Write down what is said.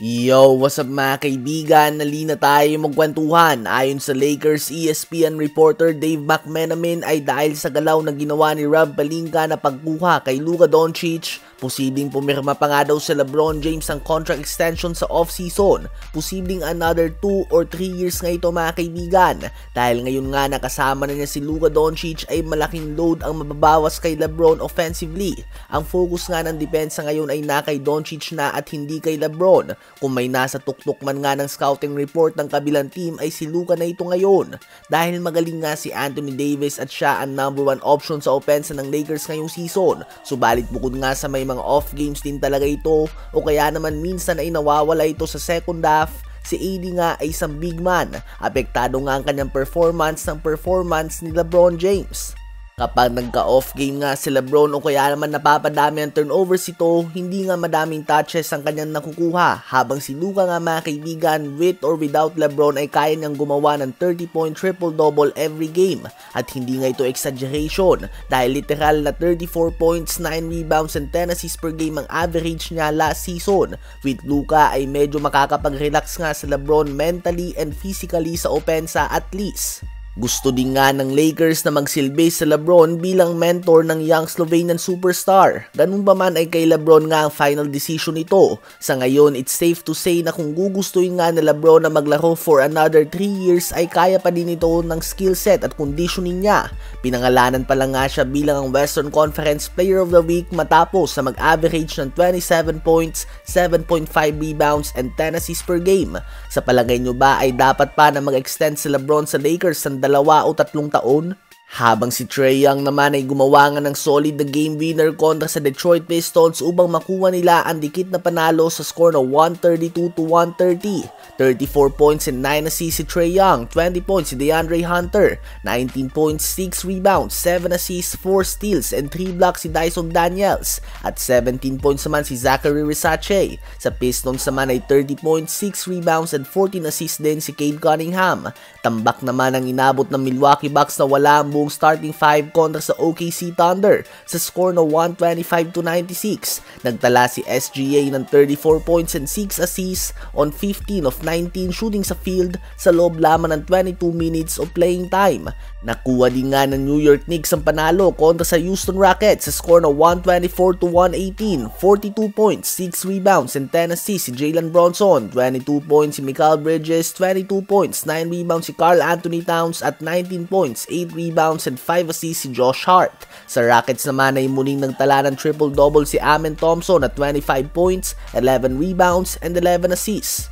Yo, what's up mga kaibigan? Nalina tayo magkwentuhan. Ayon sa Lakers ESPN reporter Dave McMenamin ay dahil sa galaw na ginawa ni Rob Pelinka na pagkuha kay Luka Doncic, posibleng pumirma pa nga daw sa LeBron James ang contract extension sa off-season. Posibleng another 2 or 3 years nga ito mga kaibigan. Dahil ngayon nga nakasama na niya si Luka Doncic ay malaking load ang mababawas kay LeBron offensively. Ang focus nga ng depensa ngayon ay na kay Doncic na at hindi kay LeBron. Kung may nasa tuktok man nga ng scouting report ng kabilang team ay si Luka na ito ngayon. Dahil magaling nga si Anthony Davis at siya ang number 1 option sa opensa ng Lakers ngayong season. Subalit bukod nga sa may mga off games din talaga ito o kaya naman minsan ay nawawala ito sa second half, si AD nga ay isang big man. Apektado nga ang kanyang performance ni LeBron James. Kapag nagka-off game nga si LeBron o kaya naman napapadami ang turnovers ito, hindi nga madaming touches ang kanyang nakukuha. Habang si Luka nga mga kaibigan, with or without LeBron ay kaya niyang gumawa ng 30-point triple-double every game. At hindi nga ito exaggeration dahil literal na 34 points, 9 rebounds and 10 assists per game ang average niya last season. With Luka ay medyo makakapag-relax nga si LeBron mentally and physically sa opensa at least. Gusto din nga ng Lakers na magsilbi sa LeBron bilang mentor ng young Slovenian superstar. Ganun ba man ay kay LeBron nga ang final decision nito. Sa ngayon, it's safe to say na kung gugustuhin nga ni LeBron na maglaro for another 3 years ay kaya pa din ito ng skill set at conditioning niya. Pinangalanan pa lang nga siya bilang ang Western Conference Player of the Week matapos sa mag-average ng 27 points, 7.5 rebounds and 10 assists per game. Sa palagay nyo ba ay dapat pa na mag-extend si LeBron sa Lakers ng 2 o 3 taon? Habang si Trae Young naman ay gumawa nga ng solid na game winner kontra sa Detroit Pistons upang makuha nila ang dikit na panalo sa score na 132-130. 34 points and 9 assists si Trae Young, 20 points si DeAndre Hunter, 19 points, 6 rebounds, 7 assists, 4 steals and 3 blocks si Dyson Daniels at 17 points naman si Zachary Risache. Sa Pistons naman ay 30 points, 6 rebounds and 14 assists din si Cade Cunningham. Tambak naman ang inabot ng Milwaukee Bucks na wala ang buong starting 5 kontra sa OKC Thunder sa score na 125-96. Nagtala si SGA ng 34 points and 6 assists on 15 of 19 shooting sa field sa loob lamang ng 22 minutes of playing time. Nakuha din nga ng New York Knicks ang panalo kontra sa Houston Rockets sa score na 124-118. 42 points, 6 rebounds and 10 assists si Jalen Bronson, 22 points si Mikal Bridges, 22 points, 9 rebounds si Karl Anthony Towns at 19 points, 8 rebounds and 5 assists si Josh Hart. Sa Rockets naman ay muling nagtala ng triple-double si Amen Thompson at 25 points, 11 rebounds and 11 assists.